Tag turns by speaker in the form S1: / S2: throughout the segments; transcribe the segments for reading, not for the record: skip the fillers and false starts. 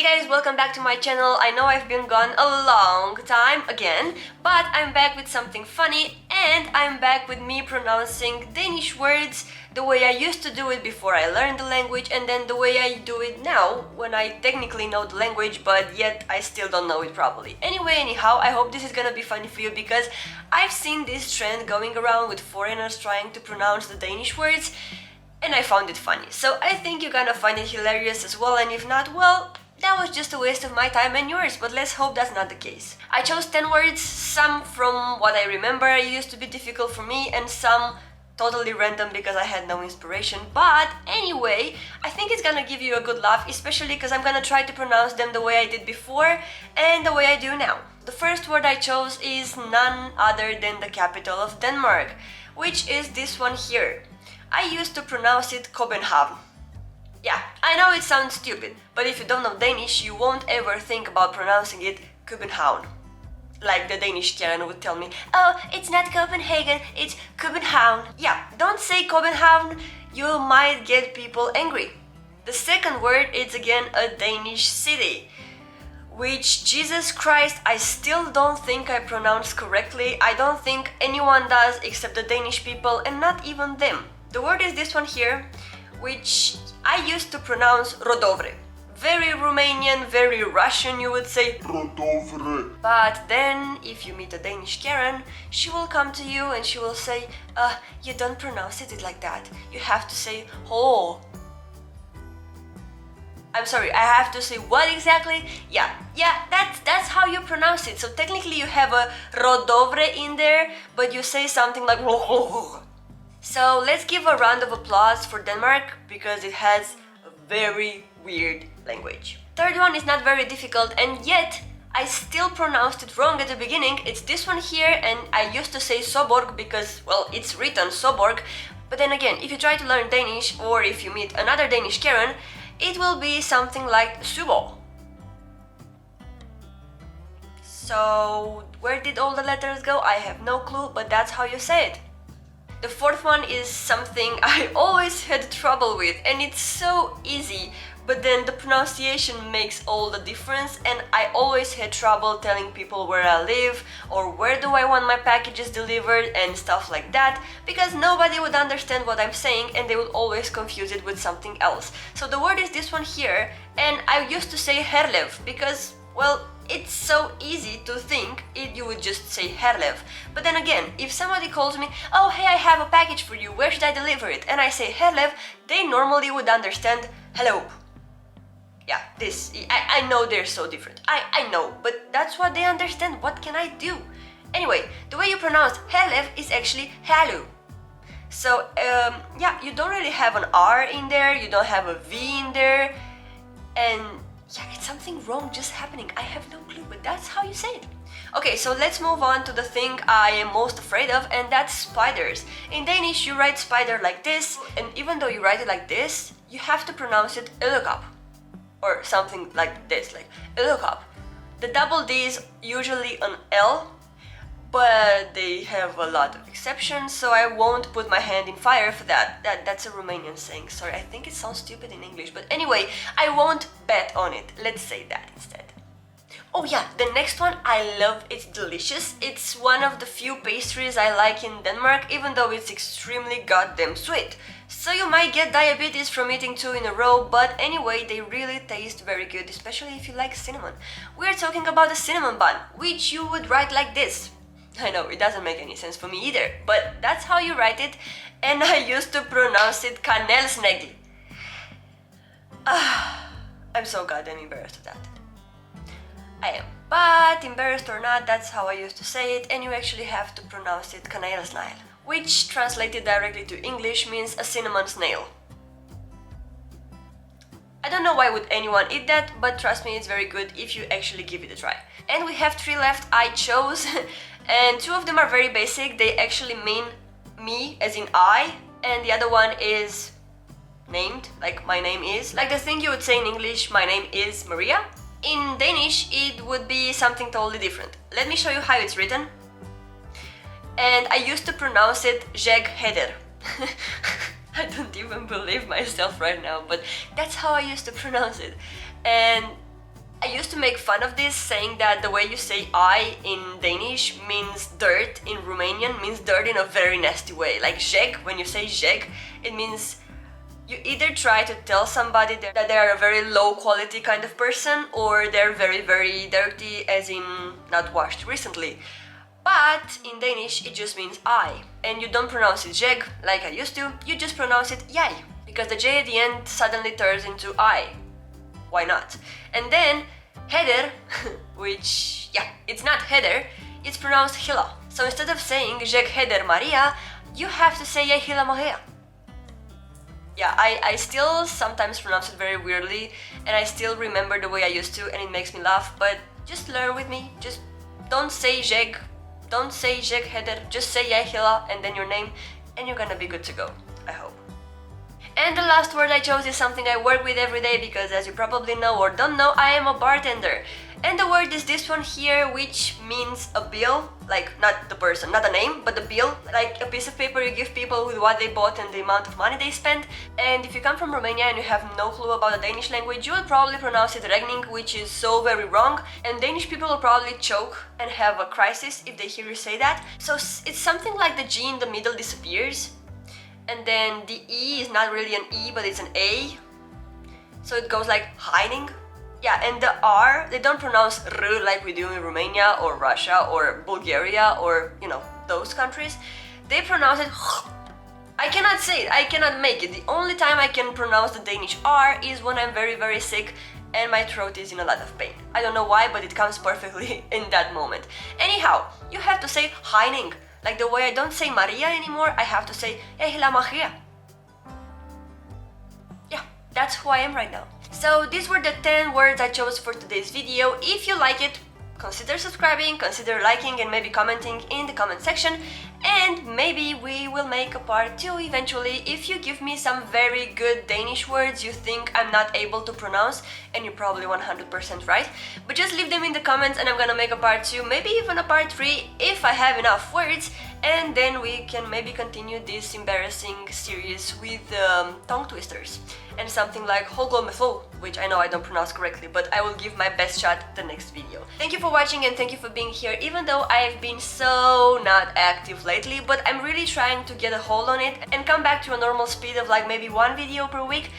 S1: Hey guys, welcome back to my channel. I know I've been gone a long time again, but I'm back with something funny and I'm back with me pronouncing Danish words the way I used to do it before I learned the language and then the way I do it now when I technically know the language but yet I still don't know it properly. Anyhow, I hope this is gonna be funny for you because I've seen this trend going around with foreigners trying to pronounce the Danish words and I found it funny. So I think you're gonna find it hilarious as well, and if not, well, that was just a waste of my time and yours, but let's hope that's not the case. I chose 10 words, some from what I remember used to be difficult for me and some totally random because I had no inspiration. But anyway, I think it's gonna give you a good laugh, especially because I'm gonna try to pronounce them the way I did before and the way I do now. The first word I chose is none other than the capital of Denmark, which is this one here. I used to pronounce it København. Yeah, I know it sounds stupid, but if you don't know Danish, you won't ever think about pronouncing it København. Like the Danish Karen would tell me, oh, it's not Copenhagen, it's København. Yeah, don't say København, you might get people angry. The second word is again a Danish city, which, Jesus Christ, I still don't think I pronounced correctly. I don't think anyone does except the Danish people, and not even them. The word is this one here, which I used to pronounce rødovre. Very Romanian, very Russian, you would say rødovre. But then, if you meet a Danish Karen, she will come to you and she will say, you don't pronounce it like that. You have to say, oh. I'm sorry, I have to say what exactly? Yeah, that's how you pronounce it. So technically you have a rødovre in there, but you say something like So let's give a round of applause for Denmark because it has a very weird language. Third one is not very difficult and yet I still pronounced it wrong at the beginning. It's this one here and I used to say Soborg because, well, it's written Soborg. But then again, if you try to learn Danish or if you meet another Danish Karen, it will be something like Subo. So where did all the letters go? I have no clue, but that's how you say it. The fourth one is something I always had trouble with and it's so easy, but then the pronunciation makes all the difference and I always had trouble telling people where I live or where do I want my packages delivered and stuff like that because nobody would understand what I'm saying and they would always confuse it with something else. So the word is this one here and I used to say herlev because, well, it's so easy to think you would just say herlev. But then again, if somebody calls me, oh hey, I have a package for you, where should I deliver it? And I say herlev, they normally would understand hello. Yeah, I know they're so different. I know, but that's what they understand. What can I do? Anyway, the way you pronounce herlev is actually halu. So, yeah, you don't really have an R in there, you don't have a V in there, and yeah, it's something wrong just happening. I have no clue, but that's how you say it. Okay, so let's move on to the thing I am most afraid of, and that's spiders. In Danish, you write spider like this, and even though you write it like this, you have to pronounce it edderkop. Or something like this, like edderkop. The double D is usually an L, but they have a lot of exceptions, so I won't put my hand in fire for that. That's a Romanian saying, sorry, I think it sounds stupid in English, but anyway, I won't bet on it. Let's say that instead. Oh yeah, the next one I love, it's delicious. It's one of the few pastries I like in Denmark, even though it's extremely goddamn sweet. So you might get diabetes from eating 2 in a row, but anyway, they really taste very good, especially if you like cinnamon. We're talking about a cinnamon bun, which you would write like this. I know, it doesn't make any sense for me either, but that's how you write it, and I used to pronounce it kanelsnegl. I'm so goddamn embarrassed of that. I am, but embarrassed or not, that's how I used to say it, and you actually have to pronounce it kanelsnegl, which translated directly to English means a cinnamon snail. I don't know why would anyone eat that, but trust me, it's very good if you actually give it a try. And we have 3 left I chose, and 2 of them are very basic. They actually mean me, as in I, and the other one is named, like my name is. Like the thing you would say in English, my name is Maria. In Danish, it would be something totally different. Let me show you how it's written. And I used to pronounce it hedder. I don't even believe myself right now, but that's how I used to pronounce it. And used to make fun of this, saying that the way you say I in Danish means dirt in Romanian, means dirt in a very nasty way. Like zeg, when you say zeg, it means you either try to tell somebody that they are a very low quality kind of person, or they're very, very dirty, as in not washed recently. But in Danish it just means I, and you don't pronounce it jeg like I used to, you just pronounce it jeg, because the J at the end suddenly turns into I. Why not? And then hedder, which, yeah, it's not Heather, it's pronounced Hila. So instead of saying jeg hedder Maria, you have to say jeg Hila Maria. Yeah, I still sometimes pronounce it very weirdly, and I still remember the way I used to, and it makes me laugh, but just learn with me. Just don't say jeg, don't say jeg hedder, just say jeg Hila and then your name, and you're gonna be good to go, I hope. And the last word I chose is something I work with every day because, as you probably know or don't know, I am a bartender. And the word is this one here, which means a bill, like not the person, not a name, but the bill, like a piece of paper you give people with what they bought and the amount of money they spent. And if you come from Romania and you have no clue about the Danish language, you will probably pronounce it regning, which is so very wrong, and Danish people will probably choke and have a crisis if they hear you say that. So it's something like the G in the middle disappears, and then the E is not really an E, but it's an A, so it goes like heining. Yeah, and the R, they don't pronounce R like we do in Romania or Russia or Bulgaria or, you know, those countries. They pronounce it I cannot say it, I cannot make it. The only time I can pronounce the Danish R is when I'm very, very sick and my throat is in a lot of pain. I don't know why, but it comes perfectly in that moment. Anyhow, you have to say heining. Like the way I don't say Maria anymore, I have to say Ehla Maria. Yeah, that's who I am right now. So these were the 10 words I chose for today's video. If you like it, consider subscribing, consider liking and maybe commenting in the comment section. And maybe we will make a part 2 eventually if you give me some very good Danish words you think I'm not able to pronounce, and you're probably 100% right. But just leave them in the comments and I'm gonna make a part 2, maybe even a part 3 if I have enough words, and then we can maybe continue this embarrassing series with tongue twisters and something like Hogolmefo, which I know I don't pronounce correctly, but I will give my best shot the next video. Thank you for watching and thank you for being here, even though I've been so not active lately, but I'm really trying to get a hold on it and come back to a normal speed of like maybe 1 video per week.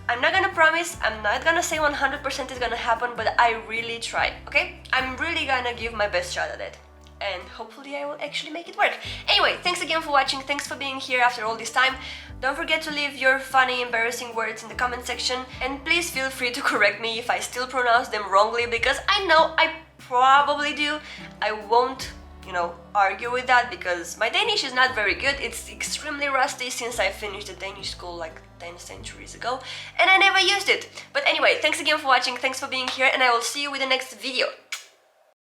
S1: I'm not gonna promise, I'm not gonna say 100% is gonna happen, but I really try, okay? I'm really gonna give my best shot at it. And hopefully I will actually make it work. Anyway, thanks again for watching, thanks for being here after all this time. Don't forget to leave your funny, embarrassing words in the comment section, and please feel free to correct me if I still pronounce them wrongly, because I know I probably do. I won't, you know, argue with that because my Danish is not very good. It's extremely rusty since I finished the Danish school like 10 centuries ago, and I never used it. But anyway, thanks again for watching, thanks for being here, and I will see you with the next video.